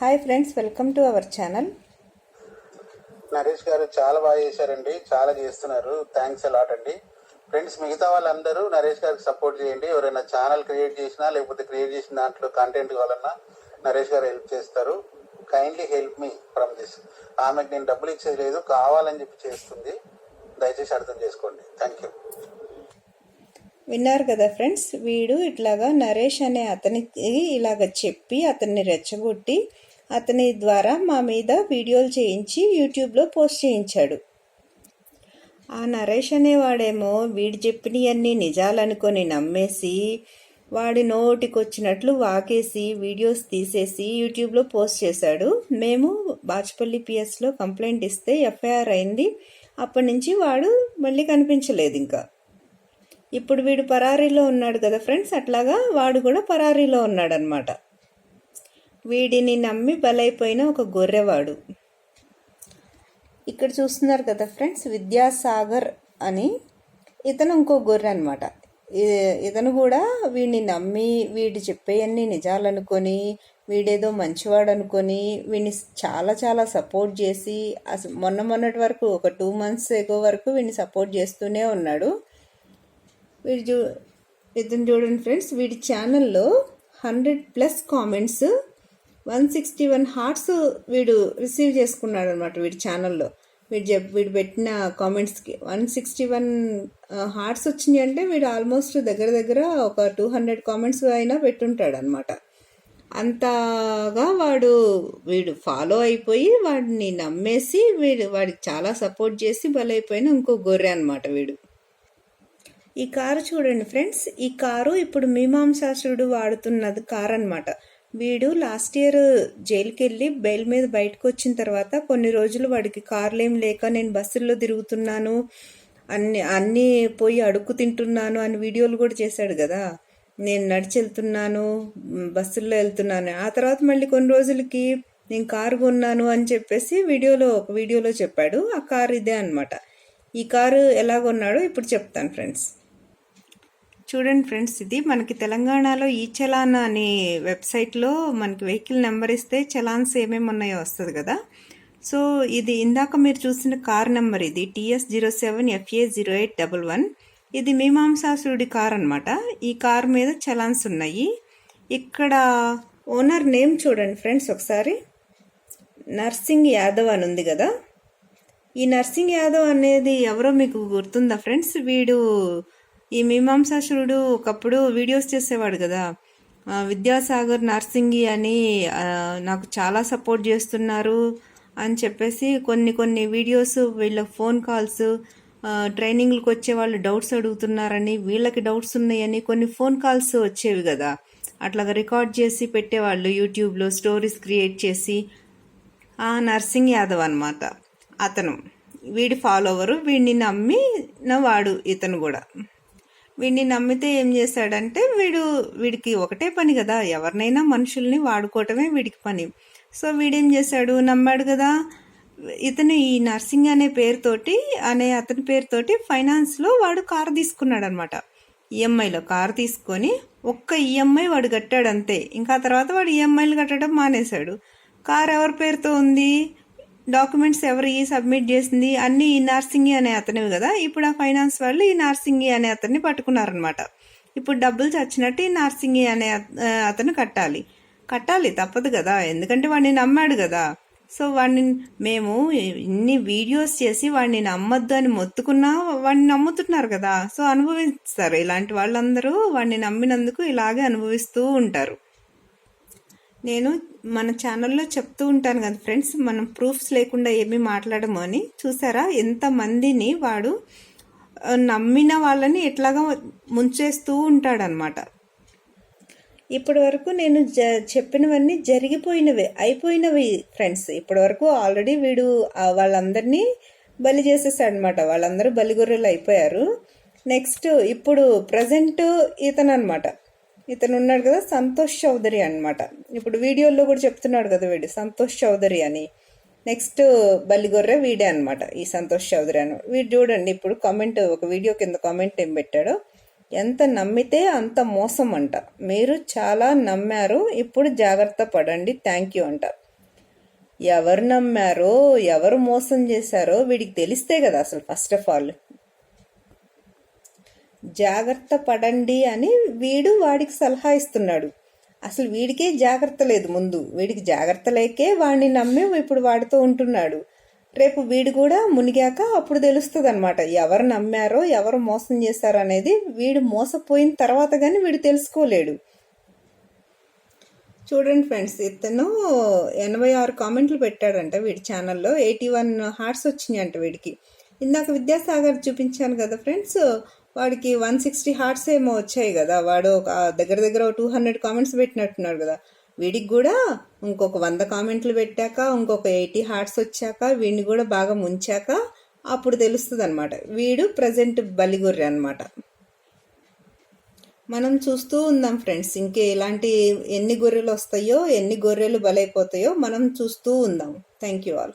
Hi friends, welcome to our channel. Naresh గారు చాలా బాగా చేశారండి, చాలా చేస్తున్నారు. థ్యాంక్స్ అలాట్ అండి. ఫ్రెండ్స్, మిగతా వాళ్ళందరూ నరేష్ గారికి సపోర్ట్ చేయండి. ఎవరైనా ఛానల్ క్రియేట్ చేసినా లేకపోతే క్రియేట్ చేసిన దాంట్లో కంటెంట్ కావాలన్నా నరేష్ గారు హెల్ప్ చేస్తారు. Kindly help me from this. ఆమెకు నేను డబ్బులు ఇచ్చేది లేదు, కావాలని చెప్పి చేస్తుంది. దయచేసి అర్థం చేసుకోండి. Thank you. విన్నారు కదా ఫ్రెండ్స్, వీడు ఇట్లాగా నరేష్ అనే అతనికి ఇలాగ చెప్పి అతన్ని రెచ్చగొట్టి అతని ద్వారా మా మీద వీడియోలు చేయించి యూట్యూబ్లో పోస్ట్ చేయించాడు. ఆ నరేష్ అనేవాడేమో వీడు చెప్పినవన్నీ నిజాలనుకొని నమ్మేసి వాడి నోటికొచ్చినట్లు వాకేసి వీడియోస్ తీసేసి యూట్యూబ్లో పోస్ట్ చేశాడు. మేము బాచుపల్లి పిఎస్లో కంప్లైంట్ ఇస్తే ఎఫ్ఐఆర్ అయింది. అప్పటి నుంచి వాడు మళ్ళీ కనిపించలేదు. ఇంకా ఇప్పుడు వీడు పరారీలో ఉన్నాడు కదా ఫ్రెండ్స్, అట్లాగా వాడు కూడా పరారీలో ఉన్నాడనమాట. వీడిని నమ్మి బలైపోయిన ఒక గొర్రెవాడు. ఇక్కడ చూస్తున్నారు కదా ఫ్రెండ్స్, విద్యాసాగర్ అని ఇతను ఇంకో గొర్రె అనమాట. ఇతను కూడా వీడిని నమ్మి వీడు చెప్పేయన్నీ నిజాలనుకొని వీడేదో మంచివాడు అనుకొని వీడిని చాలా చాలా సపోర్ట్ చేసి అసలు మొన్నటి వరకు ఒక 2 months ఎగో వరకు వీడిని సపోర్ట్ చేస్తూనే ఉన్నాడు. ఇతను చూడండి ఫ్రెండ్స్, వీడి ఛానల్లో 100+ కామెంట్స్, 161 హార్ట్స్ వీడు రిసీవ్ చేసుకున్నాడు అనమాట. వీడి ఛానల్లో వీడు పెట్టిన కామెంట్స్కి 161 హార్ట్స్ వచ్చినాయి అంటే వీడు ఆల్మోస్ట్ దగ్గర ఒక 200 కామెంట్స్ అయినా పెట్టుంటాడు అనమాట. అంతగా వీడు ఫాలో అయిపోయి వాడిని నమ్మేసి వాడికి చాలా సపోర్ట్ చేసి బలైపోయిన ఇంకో గొర్రె అనమాట వీడు. ఈ కారు చూడండి ఫ్రెండ్స్, ఈ కారు ఇప్పుడు మీమాంసాసురుడు వాడుతున్నది కారు అనమాట. వీడు లాస్ట్ ఇయర్ జైలుకి వెళ్ళి బెయిల్ మీద బయటకు వచ్చిన తర్వాత కొన్ని రోజులు వాడికి కార్లేం లేక నేను బస్సుల్లో తిరుగుతున్నాను, అన్నీ పోయి అడుక్కు తింటున్నాను అని వీడియోలు కూడా చేశాడు కదా. నేను నడిచి వెళ్తున్నాను, బస్సుల్లో వెళ్తున్నాను. ఆ తర్వాత మళ్ళీ కొన్ని రోజులకి నేను కారు కొన్నాను అని చెప్పేసి ఒక వీడియోలో చెప్పాడు. ఆ కారు ఇదే అనమాట. ఈ కారు ఎలా కొన్నాడో ఇప్పుడు చెప్తాను ఫ్రెండ్స్. చూడండి ఫ్రెండ్స్, ఇది మనకి తెలంగాణలో ఈ చలాన్ అనే వెబ్సైట్లో మనకి వెహికల్ నెంబర్ ఇస్తే చలాన్స్ ఏమేమి ఉన్నాయో వస్తుంది కదా. సో ఇది ఇందాక మీరు చూసిన కార్ నెంబర్, ఇది TS07FA0811. ఇది మీమాంసాసురుడి కార్ అనమాట. ఈ కార్ మీద చలాన్స్ ఉన్నాయి. ఇక్కడ ఓనర్ నేమ్ చూడండి ఫ్రెండ్స్ ఒకసారి, నర్సింగ్ యాదవ్ అని ఉంది కదా. ఈ నర్సింగ్ యాదవ్ అనేది ఎవరో మీకు గుర్తుందా ఫ్రెండ్స్? ఈ మీమాంసాసురుడు ఒకప్పుడు వీడియోస్ చేసేవాడు కదా. విద్యాసాగర్ నర్సింగి అని నాకు చాలా సపోర్ట్ చేస్తున్నారు అని చెప్పేసి కొన్ని వీడియోస్, వీళ్ళ ఫోన్ కాల్స్, ట్రైనింగ్లకు వచ్చే వాళ్ళు డౌట్స్ అడుగుతున్నారని, వీళ్ళకి డౌట్స్ ఉన్నాయని కొన్ని ఫోన్ కాల్స్ వచ్చేవి కదా. అట్లాగా రికార్డ్ చేసి పెట్టేవాళ్ళు యూట్యూబ్లో, స్టోరీస్ క్రియేట్ చేసి. ఆ నర్సింగ్ యాదవ్ అనమాట అతను. వీడి ఫాలోవరు, వీడిని నమ్మిన వాడు ఇతను కూడా. వీడిని నమ్మితే ఏం చేశాడంటే వీడికి ఒకటే పని కదా, ఎవరినైనా మనుషుల్ని వాడుకోవటమే వీడికి పని. సో వీడేం చేశాడు, నమ్మాడు కదా. ఇతను ఈ నర్సింగ్ అనే అతని పేరుతోటి ఫైనాన్స్లో వాడు కారు తీసుకున్నాడు అనమాట. ఈఎంఐలో కారు తీసుకొని ఒక్క ఈఎంఐ వాడు కట్టాడు అంతే. ఇంకా తర్వాత వాడు ఈఎంఐలు కట్టడం మానేశాడు. కారు ఎవరి పేరుతో ఉంది, డాక్యుమెంట్స్ ఎవరు సబ్మిట్ చేసింది, అన్నీ ఈ నర్సింగి అనే అతనివి కదా. ఇప్పుడు ఆ ఫైనాన్స్ వాళ్ళు ఈ నర్సింగి అనే అతన్ని పట్టుకున్నారనమాట. ఇప్పుడు డబ్బులు చచ్చినట్టు ఈ నర్సింగి అనే అతను కట్టాలి తప్పదు కదా, ఎందుకంటే వాడిని నమ్మాడు కదా. సో మేము ఇన్ని వీడియోస్ చేసి వాడిని నమ్మొద్దు అని మొత్తుకున్నా వాడిని నమ్ముతున్నారు కదా. సో అనుభవిస్తారు. ఇలాంటి వాళ్ళందరూ వాడిని నమ్మినందుకు ఇలాగే అనుభవిస్తూ ఉంటారు. నేను మన ఛానల్లో చెప్తూ ఉంటాను కదా ఫ్రెండ్స్, మనం ప్రూఫ్స్ లేకుండా ఏమీ మాట్లాడము అని. చూసారా ఎంతమందిని వాడు నమ్మిన వాళ్ళని ఎట్లాగా ముంచేస్తూ ఉంటాడనమాట. ఇప్పటి వరకు నేను చెప్పినవన్నీ అయిపోయినవి ఫ్రెండ్స్. ఇప్పటి వరకు ఆల్రెడీ వీడు వాళ్ళందరినీ బలి చేసేసాడు అనమాట. వాళ్ళందరూ బలిగొర్రెలు అయిపోయారు. నెక్స్ట్ ఇప్పుడు ప్రజెంట్ ఇతను ఉన్నాడు కదా, సంతోష్ చౌదరి అనమాట. ఇప్పుడు వీడియోలో కూడా చెప్తున్నాడు కదా వీడు సంతోష్ చౌదరి అని. నెక్స్ట్ బలిగొర్రె వీడే అనమాట, ఈ సంతోష్ చౌదరి అని. వీడు చూడండి ఇప్పుడు ఒక వీడియో కింద కామెంట్ ఏం పెట్టాడో, ఎంత నమ్మితే అంత మోసం అంట. మీరు చాలా నమ్మారు, ఇప్పుడు జాగ్రత్త పడండి, థ్యాంక్ యూ అంట. ఎవరు నమ్మారో ఎవరు మోసం చేశారో వీడికి తెలిస్తే కదా అసలు ఫస్ట్ ఆఫ్ ఆల్. జాగ్రత్త పడండి అని వీడు వాడికి సలహా ఇస్తున్నాడు. అసలు వీడికే జాగ్రత్త లేదు. ముందు వీడికి జాగ్రత్త లేకే వాడిని నమ్మి ఇప్పుడు వాడితో ఉంటున్నాడు. రేపు వీడు కూడా మునిగాక అప్పుడు తెలుస్తుంది అనమాట ఎవరు నమ్మారో ఎవరు మోసం చేశారో అనేది. వీడు మోసపోయిన తర్వాత కానీ వీడు తెలుసుకోలేడు. చూడండి ఫ్రెండ్స్, ఇతను 86 కామెంట్లు పెట్టాడంట వీడి ఛానల్లో. 81 హార్ట్స్ వచ్చినాయి అంట వీడికి. ఇందాక విద్యాసాగర్ చూపించాను కదా ఫ్రెండ్స్, వాడికి 160 హార్ట్స్ ఏమో వచ్చాయి కదా. వాడు ఒక దగ్గర 200 కామెంట్స్ పెట్టినట్టున్నాడు కదా. వీడికి కూడా ఇంకొక 100 కామెంట్లు పెట్టాక ఇంకొక 80 హార్ట్స్ వచ్చాక వీడిని కూడా బాగా ముంచాక అప్పుడు తెలుస్తుంది అనమాట వీడు ప్రజెంట్ బలిగొర్రె అనమాట. మనం చూస్తూ ఉందాం ఫ్రెండ్స్, ఇంకే ఇలాంటి ఎన్ని గొర్రెలు వస్తాయో ఎన్ని గొర్రెలు బలైపోతాయో మనం చూస్తూ ఉందాం. Thank you all.